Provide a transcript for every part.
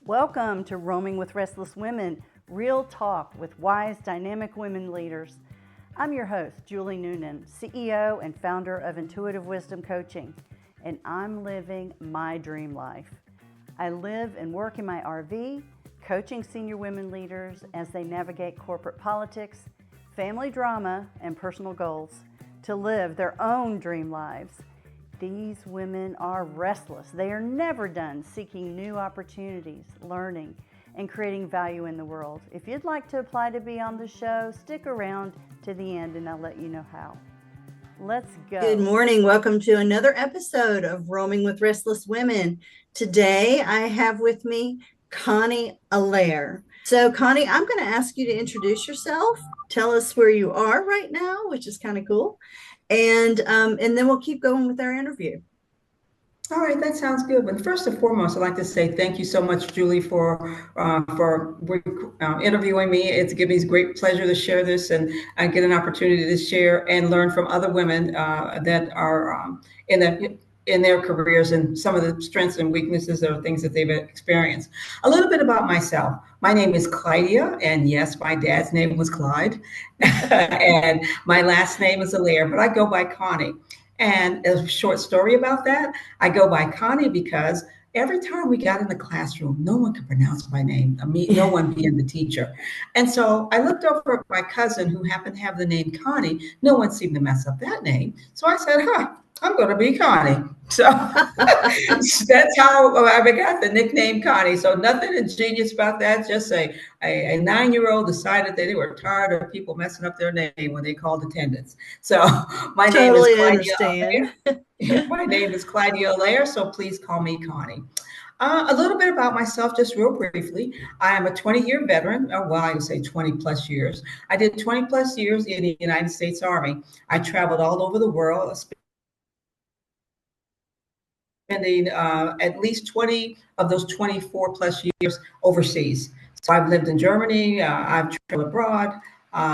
Welcome to Roaming with Restless Women, real talk with wise, dynamic women leaders. I'm your host, Julie Noonan, CEO and founder of Intuitive Wisdom Coaching, and I'm living my dream life. I live and work in my RV, coaching senior women leaders as they navigate corporate politics, family drama, and personal goals to live their own dream lives. These women are restless. They are never done seeking new opportunities, learning, and creating value in the world. If you'd like to apply to be on the show, stick around to the end and I'll let you know how. Let's go. Good morning. Welcome to another episode of Roaming with Restless Women. Today I have with me Connie Allaire. So Connie, I'm going to ask you to introduce yourself. Tell us where you are right now, which is kind of cool. And then we'll keep going with our interview. All right, that sounds good. But first and foremost, I'd like to say thank you so much, Julie, for interviewing me. It's given me great pleasure to share this and get an opportunity to share and learn from other women that are in their careers and some of the strengths and weaknesses or things that they've experienced. A little bit about myself. My name is Clydeaallaire, and yes, my dad's name was Clyde, and my last name is Allaire, but I go by Connie. And a short story about that, I go by Connie because every time we got in the classroom, no one could pronounce my name, no one being the teacher. And so I looked over at my cousin who happened to have the name Connie. No one seemed to mess up that name. So I said, I'm going to be Connie. So that's how I got the nickname Connie. So nothing ingenious about that. Just a 9-year-old decided that they were tired of people messing up their name when they called attendance. So my name is Clydeaallaire. My name is Clydeaallaire, so please call me Connie. A little bit about myself, just real briefly. I am a 20-year veteran, or well, I would say 20 plus years. I did 20 plus years in the United States Army. I traveled all over the world, spending at least 20 of those 24 plus years overseas. So I've lived in Germany, I've traveled abroad,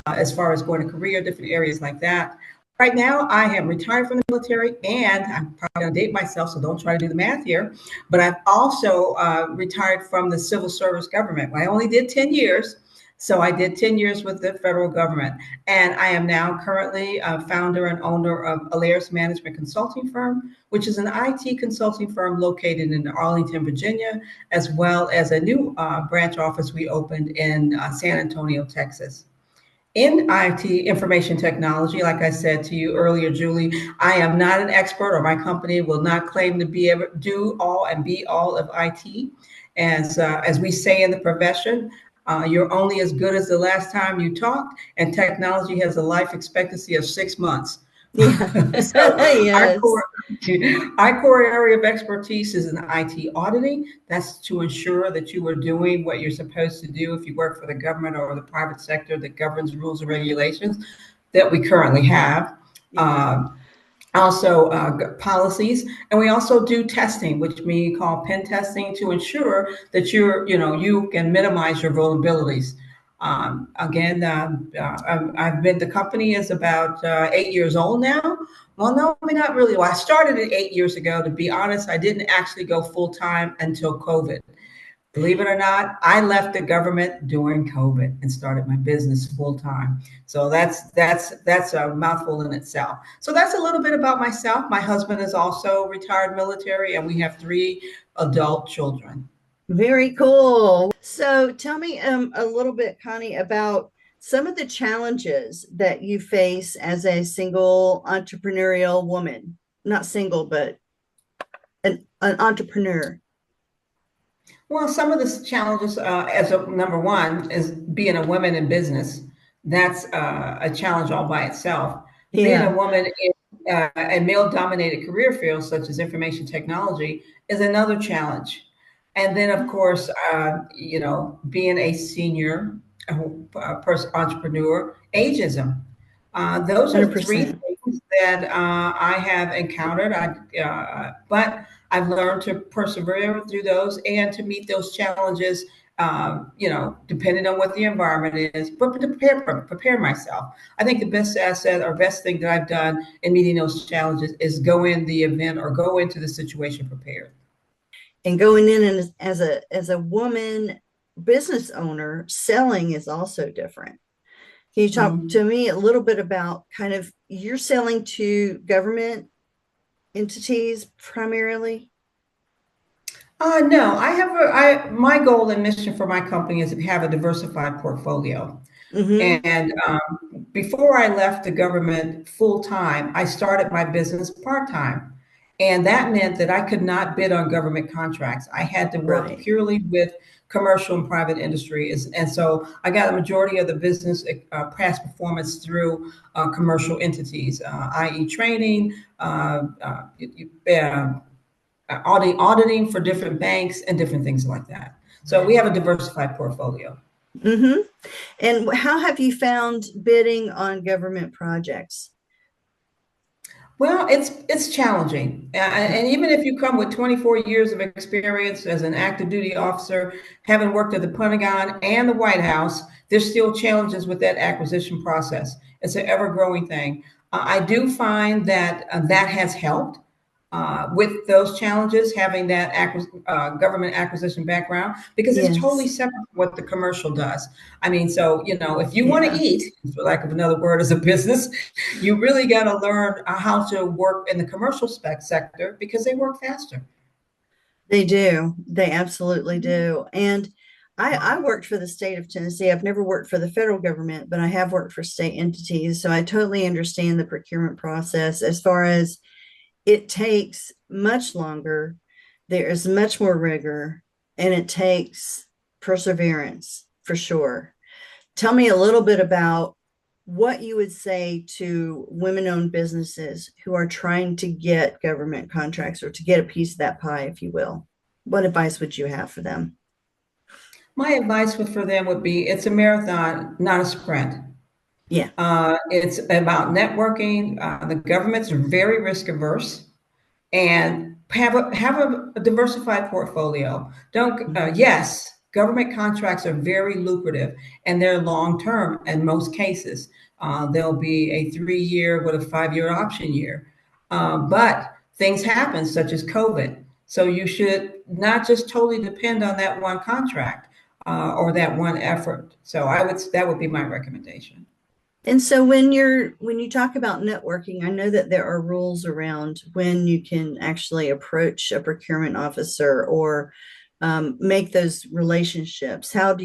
as far as going to Korea, different areas like that. Right now, I am retired from the military, and I'm probably going to date myself, so don't try to do the math here. But I've also retired from the civil service government. I only did 10 years. So I did 10 years with the federal government, and I am now currently a founder and owner of Allaire's Management Consulting Firm, which is an IT consulting firm located in Arlington, Virginia, as well as a new branch office we opened in San Antonio, Texas. In IT, information technology, like I said to you earlier, Julie, I am not an expert, or my company will not claim to be able to do all and be all of IT. As we say in the profession, you're only as good as the last time you talked, and technology has a life expectancy of 6 months. Yeah. So yes. Our core area of expertise is in IT auditing. That's to ensure that you are doing what you're supposed to do if you work for the government or the private sector that governs rules and regulations that we currently have. Also policies, and we also do testing, which we call pen testing, to ensure that you can minimize your vulnerabilities. I've been, the company is about 8 years old now. Well, no, I mean, not really. Well, I started it 8 years ago. To be honest, I didn't actually go full time until COVID. Believe it or not, I left the government during COVID and started my business full time. So that's a mouthful in itself. So that's a little bit about myself. My husband is also retired military, and we have 3 adult children. Very cool. So tell me a little bit, Connie, about some of the challenges that you face as a single entrepreneurial woman. Not single, but an entrepreneur. Well, some of the challenges, number one, is being a woman in business. That's a challenge all by itself. Yeah. Being a woman in a male-dominated career field such as information technology is another challenge. And then, of course, being a senior entrepreneur, ageism. Those are 100%. 3 things that I have encountered. But I've learned to persevere through those and to meet those challenges, depending on what the environment is, but to prepare myself. I think the best asset or best thing that I've done in meeting those challenges is go in the event or go into the situation prepared. And going in and as a woman business owner, selling is also different. Can you talk Mhm. to me a little bit about kind of you're selling to government entities primarily? No, my goal and mission for my company is to have a diversified portfolio. Mm-hmm. And before I left the government full time, I started my business part time. And that meant that I could not bid on government contracts. I had to work Right. purely with commercial and private industry. And so I got a majority of the business past performance through commercial entities, i.e., training, auditing for different banks, and different things like that. So we have a diversified portfolio. Mm-hmm. And how have you found bidding on government projects? Well, it's challenging, and even if you come with 24 years of experience as an active duty officer, having worked at the Pentagon and the White House, there's still challenges with that acquisition process. It's an ever-growing thing. I do find that that has helped with those challenges, having that government acquisition background, because it's totally Yes. separate from what the commercial does. I mean, so, if you want to Yeah, eat, for lack of another word, as a business, you really got to learn how to work in the commercial sector because they work faster. they do. They absolutely do. And I worked for the state of Tennessee. I've never worked for the federal government, but I have worked for state entities. So I totally understand the procurement process as far as it takes much longer. There is much more rigor and it takes perseverance for sure. Tell me a little bit about what you would say to women-owned businesses who are trying to get government contracts or to get a piece of that pie, if you will. What advice would you have for them? My advice for them would be it's a marathon, not a sprint. Yeah. It's about networking. The government's very risk averse, and have a diversified portfolio. Don't Mhm. Yes, government contracts are very lucrative and they're long term in most cases. There'll be a 3 year with a 5 year option year, but things happen such as COVID. So you should not just totally depend on that one contract or that one effort. So that would be my recommendation. And so when you talk about networking, I know that there are rules around when you can actually approach a procurement officer or make those relationships. How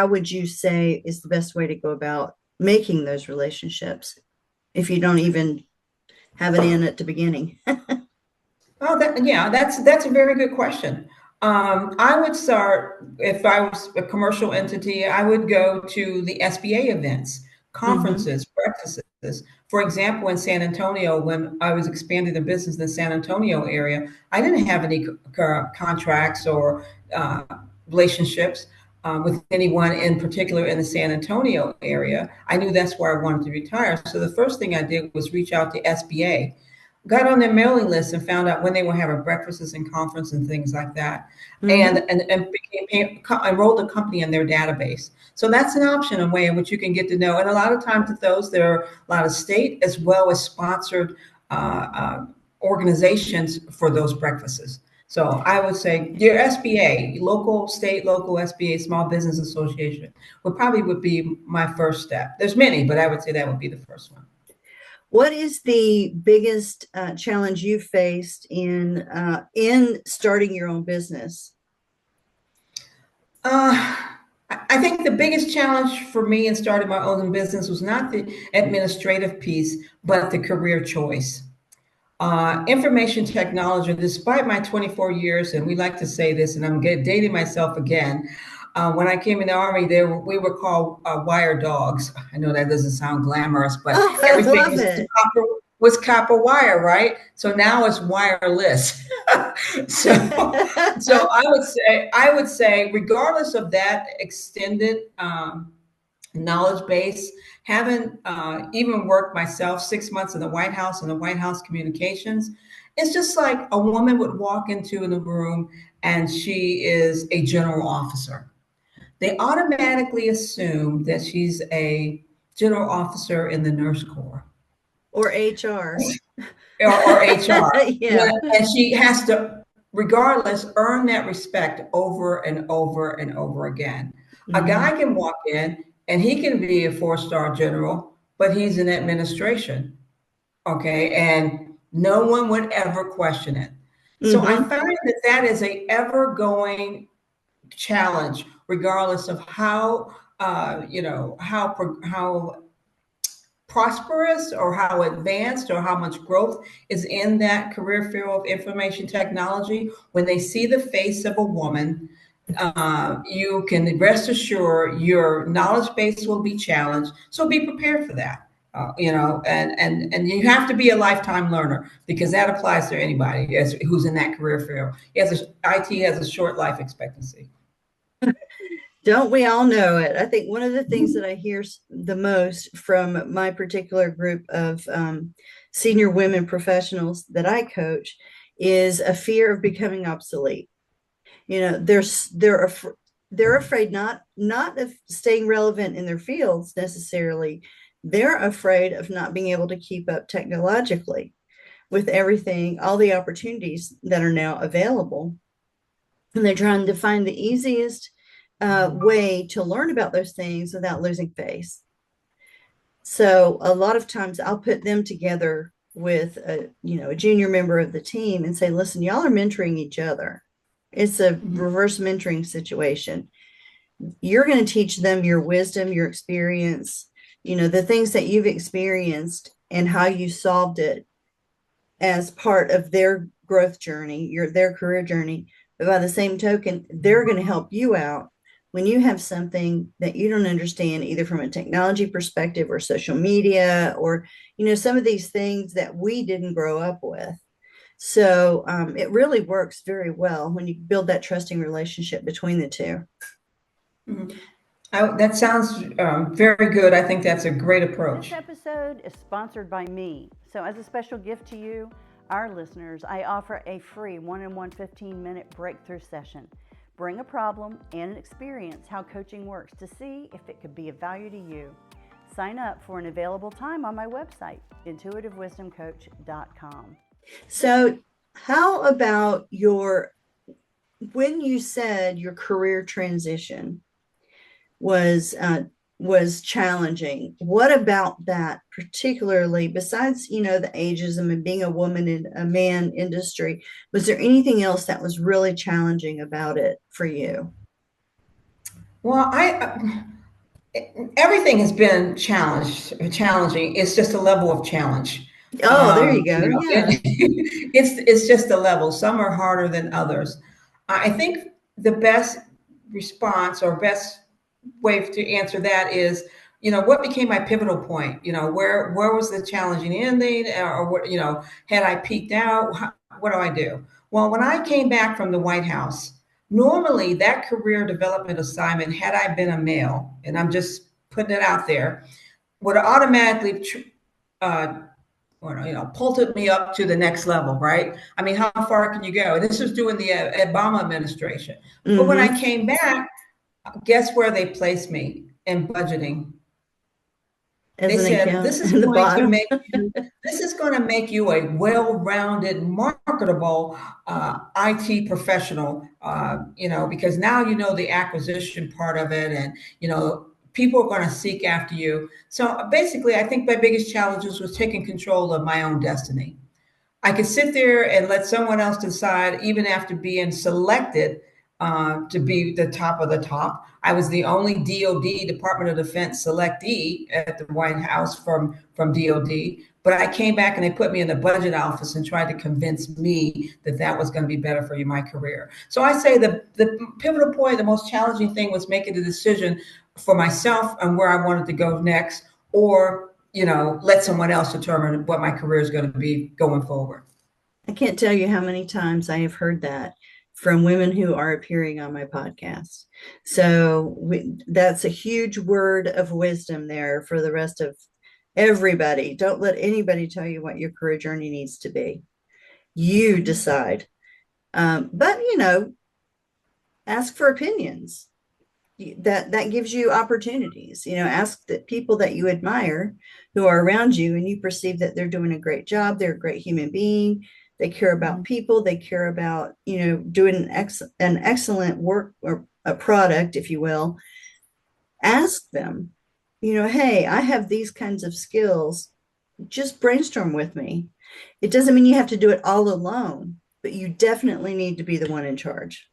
would you say is the best way to go about making those relationships if you don't even have an in at the beginning? Oh, yeah, that's a very good question. I would start if I was a commercial entity. I would go to the SBA events, Mm-hmm. conferences, breakfasts. For example, in San Antonio, when I was expanding the business in the San Antonio area, I didn't have any contracts or uh, relationships with anyone in particular in the San Antonio area. I knew that's where I wanted to retire. So the first thing I did was reach out to SBA, got on their mailing list and found out when they were having breakfasts and conference and things like that, Mm-hmm. and enrolled a company in their database. So that's an option, a way in which you can get to know. And a lot of times at those, there are a lot of state as well as sponsored organizations for those breakfasts. So I would say your SBA, local SBA, Small Business Association, would be my first step. There's many, but I would say that would be the first one. What is the biggest challenge you faced in starting your own business? Uh, I think the biggest challenge for me in starting my own business was not the administrative piece, but the career choice. Information technology, despite my 24 years, and we like to say this, and I'm dating myself again. When I came in the Army, we were called wire dogs. I know that doesn't sound glamorous, but Oh, I everything love it. was copper wire, right? So now it's wireless. so, so I would say, regardless of that extended knowledge base, having even worked myself 6 months in the White House and the White House communications, it's just like a woman would walk into the room and she is a general officer. They automatically assume that she's a general officer in the nurse corps Or HR. or HR. Yeah. And she has to regardless, earn that respect over and over and over again. A Mm-hmm. guy can walk in and he can be a four-star general, but he's in administration, okay? And no one would ever question it. So I Mm-hmm. find that that is a ever-going challenge, regardless of how, how prosperous or how advanced or how much growth is in that career field of information technology. When they see the face of a woman, you can rest assured your knowledge base will be challenged. So be prepared for that. And you have to be a lifetime learner, because that applies to anybody who's in that career field. IT has a short life expectancy. Don't we all know it? I think one of the things that I hear the most from my particular group of senior women professionals that I coach is a fear of becoming obsolete. You know, they're afraid not of staying relevant in their fields necessarily. They're afraid of not being able to keep up technologically with everything, all the opportunities that are now available. And they're trying to find the easiest way to learn about those things without losing face. So a lot of times I'll put them together with a junior member of the team and say, listen, y'all are mentoring each other. It's a reverse mentoring situation. You're going to teach them your wisdom, your experience, the things that you've experienced and how you solved it as part of their growth journey, their career journey. But by the same token, they're going to help you out when you have something that you don't understand, either from a technology perspective or social media, or, some of these things that we didn't grow up with. So it really works very well when you build that trusting relationship between the two. Mm-hmm. That sounds very good. I think that's a great approach. This episode is sponsored by me. So as a special gift to you, our listeners, I offer a free one-on-one 15-minute breakthrough session. Bring a problem and an experience how coaching works to see if it could be of value to you. Sign up for an available time on my website, intuitivewisdomcoach.com. So how about when you said your career transition was challenging, what about that particularly, besides, the ageism and being a woman in a man industry, was there anything else that was really challenging about it for you? Well, everything has been challenging. It's just a level of challenge. Oh, there you go. Yeah. It's just a level. Some are harder than others. I think the best response or best way to answer that is, what became my pivotal point? Where was the challenging ending, or what? Had I peaked out? What do I do? Well, when I came back from the White House, normally that career development assignment, had I been a male, and I'm just putting it out there, would automatically pulted me up to the next level, right? I mean, how far can you go? And this was during the Obama administration. But when I came back, guess where they placed me? In budgeting. They said, this is going to make you a well-rounded, marketable IT professional, because now the acquisition part of it, and people are going to seek after you. So basically, I think my biggest challenges was taking control of my own destiny. I could sit there and let someone else decide, even after being selected to be the top of the top. I was the only DOD, Department of Defense selectee at the White House from DOD. But I came back and they put me in the budget office and tried to convince me that was going to be better for my career. So I say the pivotal point, the most challenging thing was making the decision for myself and where I wanted to go next, or let someone else determine what my career is going to be going forward. I can't tell you how many times I have heard that from women who are appearing on my podcast. So that's a huge word of wisdom there for the rest of everybody. Don't let anybody tell you what your career journey needs to be. You decide. But ask for opinions. That gives you opportunities. Ask the people that you admire who are around you and you perceive that they're doing a great job, they're a great human being, They care about people. They care about, doing an excellent work or a product, if you will. Ask them, hey, I have these kinds of skills. Just brainstorm with me. It doesn't mean you have to do it all alone, but you definitely need to be the one in charge.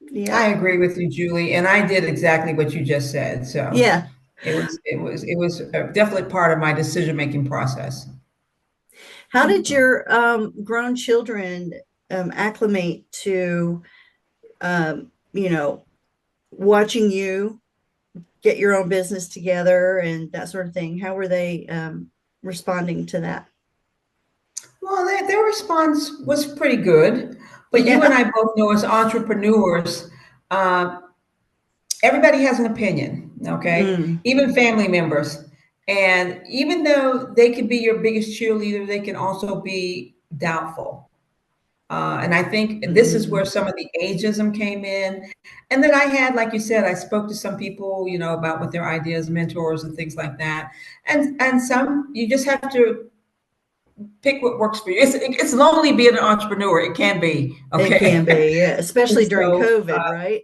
I Yeah. agree with you, Julie, and I did exactly what you just said. So Yeah. it was definitely part of my decision-making process. How did your grown children acclimate to, you know, watching you get your own business together and that sort of thing? How were they responding to that? Well, their response was pretty good, but you and Yeah. I both know as entrepreneurs, uh, everybody has an opinion, okay? Mm, Even family members. And even though they can be your biggest cheerleader, they can also be doubtful. And I think this is where mm, some of the ageism came in. And then I had, like you said, I spoke to some people, about what their ideas, mentors, and things like that. And some you just have to pick what works for you. It's lonely being an entrepreneur. It can be, it can okay. be, yeah, And especially during so, COVID, right?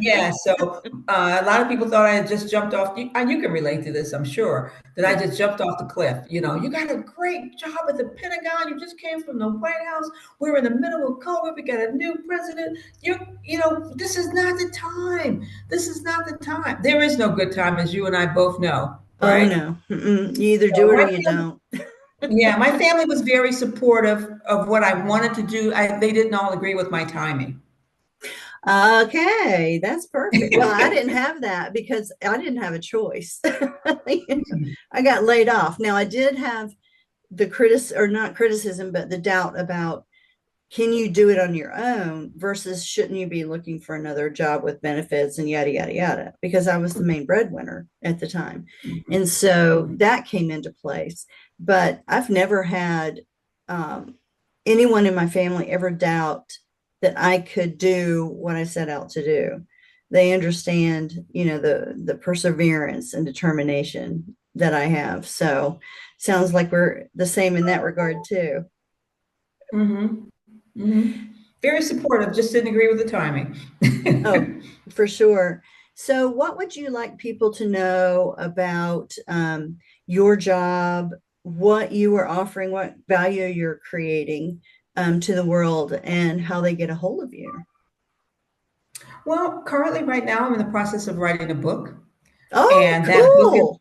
yeah, so a lot of people thought I had just jumped off. And you can relate to this, I'm sure, that I Yeah. just jumped off the cliff. You got a great job at the Pentagon. You just came from the White House. We're in the middle of COVID. We got a new president. This is not the time. This is not the time. There is no good time, as you and I both know, Oh right? no. Mm-mm. You either do So it or my you family, don't. yeah, my family was very supportive of what I wanted to do. They didn't all agree with my timing. Okay, that's perfect. Well, I didn't have that because I didn't have a choice. I got laid off. Now I did have the or not criticism, but the doubt about, can you do it on your own versus shouldn't you be looking for another job with benefits and yada yada yada, because I was the main breadwinner at the time. And so that came into place. But I've never had um, anyone in my family ever doubt that I could do what I set out to do. They understand, the perseverance and determination that I have. So sounds like we're the same in that regard too. Mm-hmm. Mm-hmm. Very supportive, just didn't agree with the timing. Oh, for sure. So, what would you like people to know about your job, what you are offering, what value you're creating to the world, and how they get a hold of you? Well, currently, right now, I'm in the process of writing a book, Oh, and that book is cool.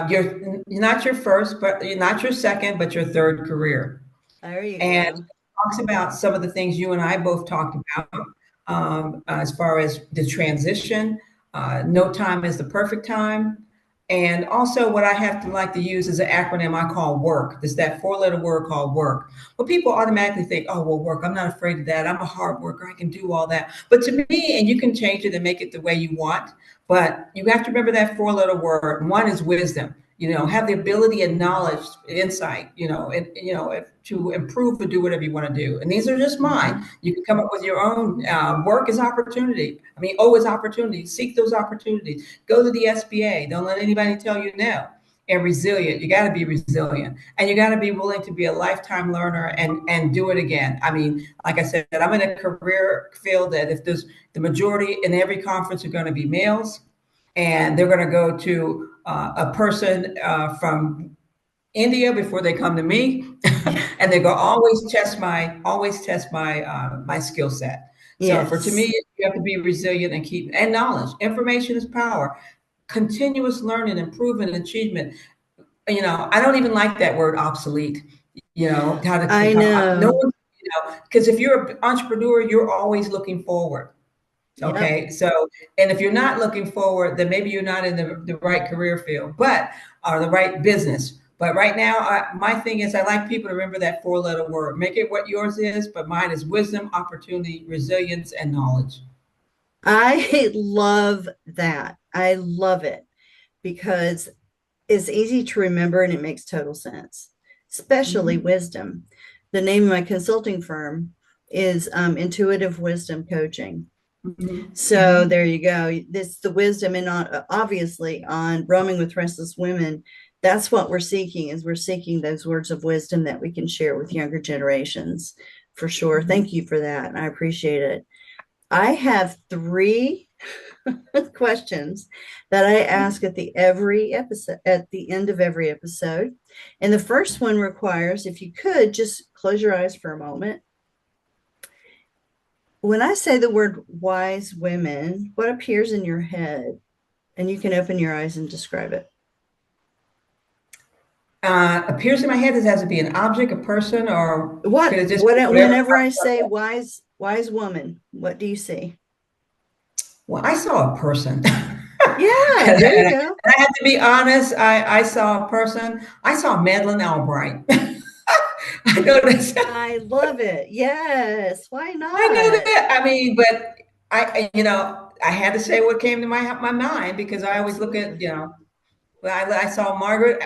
you're not your first, but you're not your second, but your third career. There you And go. it talks about some of the things you and I both talked about, as far as the transition. No time is the perfect time. And also, what I have to like to use is an acronym I call WORK. There's that four-letter word called WORK. Well, people automatically think, oh, well, work. I'm not afraid of that. I'm a hard worker. I can do all that. But to me, and you can change it and make it the way you want, but you have to remember that four-letter word. One is wisdom. Have the ability and knowledge, insight, to improve or do whatever you want to do. And these are just mine. You can come up with your own. Work is opportunity. I mean, O is opportunity. Seek those opportunities. Go to the SBA. Don't let anybody tell you no. And resilient. You got to be resilient, and you got to be willing to be a lifetime learner and do it again. I mean, like I said, I'm in a career field that if there's the majority in every conference are going to be males, and they're going to go to a person from India before they come to me, and they go always test my skill set. So for to me, Yes. you have to be resilient and keep and knowledge. Information is power. Continuous learning, improvement, achievement. I don't even like that word obsolete. How to I become no know. one. Because if you're an entrepreneur, you're always looking forward. Yep. Okay. So, and if you're not looking forward, then maybe you're not in the right career field, or the right business. But right now, my thing is I like people to remember that four-letter word. Make it what yours is, but mine is wisdom, opportunity, resilience, and knowledge. I love that. I love it because it's easy to remember and it makes total sense, especially Mm-hmm. wisdom. The name of my consulting firm is Intuitive Wisdom Coaching. Mm-hmm. So there you go. This the wisdom, and obviously on Roaming with Restless Women, That's what we're seeking, is we're seeking those words of wisdom that we can share with younger generations, for sure. Thank you for that. I appreciate it. I have 3 questions that I ask at the end of every episode. And the first one requires, if you could just close your eyes for a moment. When I say the word wise women, what appears in your head? And you can open your eyes and describe it. Appears in my head, does it have to be an object, a person, or could it just whenever I say wise woman, what do you see? Well, I saw a person. Yeah, there you go. I have to be honest. I saw a person. I saw Madeleine Albright. I know that. I love it. Yes. Why not? I know that. I mean, but I had to say what came to my mind, because I always look at, I saw Margaret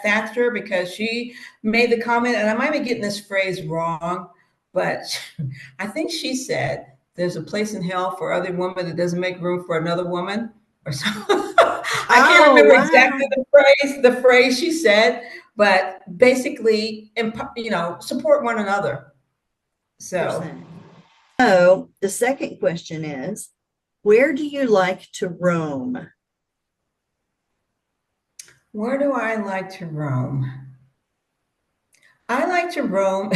Thatcher, because she made the comment, and I might be getting this phrase wrong, but I think she said, "There's a place in hell for other women that doesn't make room for another woman," or something. I can't remember exactly the phrase she said, but basically, support one another. So the second question is, where do you like to roam? Where do I like to roam? I like to roam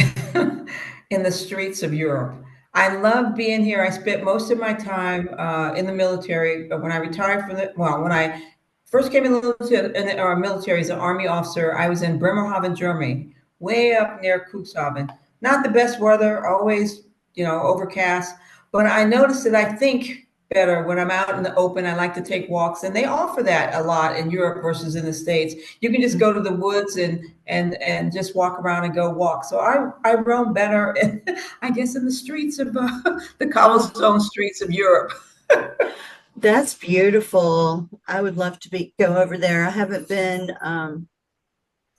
in the streets of Europe. I love being here. I spent most of my time in the military. When I retired when I first came in the military as an Army officer, I was in Bremerhaven, Germany, way up near Cuxhaven. Not the best weather, always, overcast. But I noticed that I think better when I'm out in the open. I like to take walks, and they offer that a lot in Europe versus in the States. You can just go to the woods and just walk around and go walk. So I roam better, I guess, in the streets of the cobblestone streets of Europe. That's beautiful. I would love to go over there. I haven't been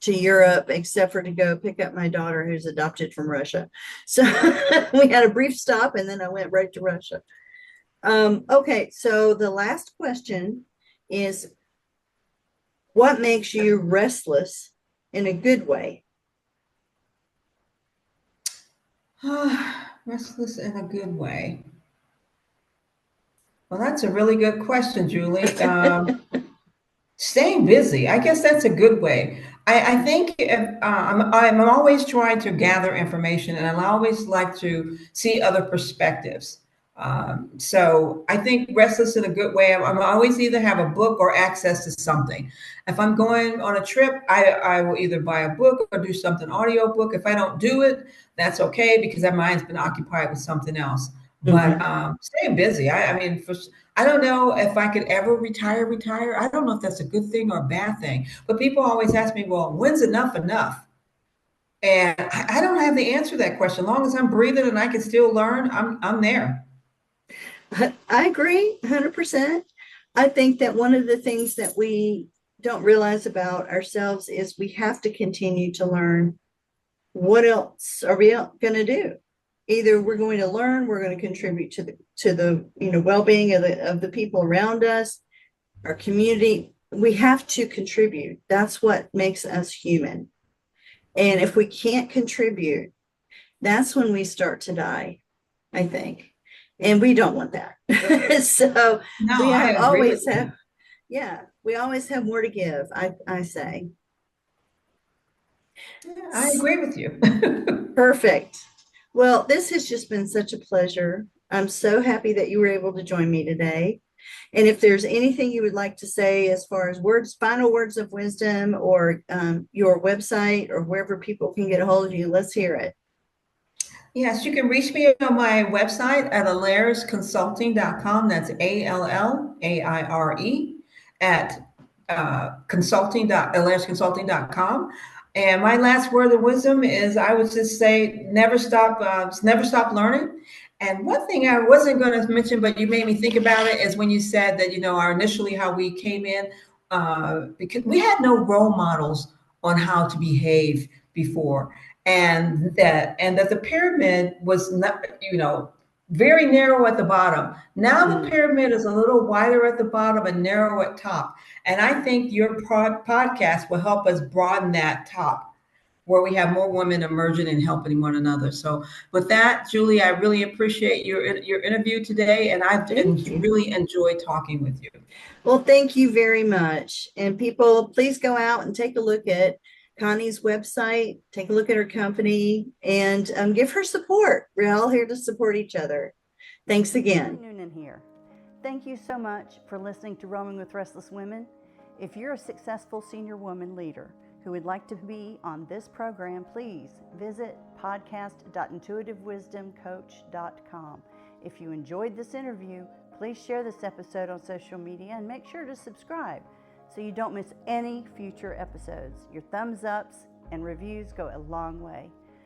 to Europe except for to go pick up my daughter, who's adopted from Russia. So we had a brief stop, and then I went right to Russia. Okay, so the last question is, what makes you restless in a good way? Restless in a good way. Well, that's a really good question, Julie. Staying busy, I guess that's a good way. I think I'm always trying to gather information, and I always like to see other perspectives. So I think restless in a good way. I'm always either have a book or access to something. If I'm going on a trip, I will either buy a book or do something audio book. If I don't do it, that's okay, because my mind's been occupied with something else. But staying busy. I mean, I don't know if I could ever retire. I don't know if that's a good thing or a bad thing. But people always ask me, well, when's enough enough? And I don't have the answer to that question. As long as I'm breathing and I can still learn, I'm there. I agree 100%. I think that one of the things that we don't realize about ourselves is we have to continue to learn. What else are we going to do? Either we're going to learn, we're going to contribute to the well-being of the people around us, our community. We have to contribute. That's what makes us human. And if we can't contribute, that's when we start to die, I think. And we don't want that. So no, we always have more to give, I say. Yeah, I agree with you. Perfect. Well, this has just been such a pleasure. I'm so happy that you were able to join me today. And if there's anything you would like to say as far as final words of wisdom, or your website, or wherever people can get a hold of you, let's hear it. Yes, you can reach me on my website at allairesconsulting.com. That's ALLAIRE at allairesconsulting.com. And my last word of wisdom is, I would just say, never stop learning. And one thing I wasn't going to mention, but you made me think about it, is when you said that, initially how we came in, because we had no role models on how to behave before. And that the pyramid was not, very narrow at the bottom. Now the Mm. pyramid is a little wider at the bottom and narrow at top. And I think your podcast will help us broaden that top, where we have more women emerging and helping one another. So with that, Julie, I really appreciate your interview today, and I've Thank you. really enjoyed talking with you. Well, thank you very much. And people, please go out and take a look at Connie's website, take a look at her company, and give her support. We're all here to support each other. Thanks again. Noonan here. Thank you so much for listening to Roaming with Restless Women. If you're a successful senior woman leader who would like to be on this program, please visit podcast.intuitivewisdomcoach.com. If you enjoyed this interview, please share this episode on social media and make sure to subscribe so you don't miss any future episodes. Your thumbs ups and reviews go a long way.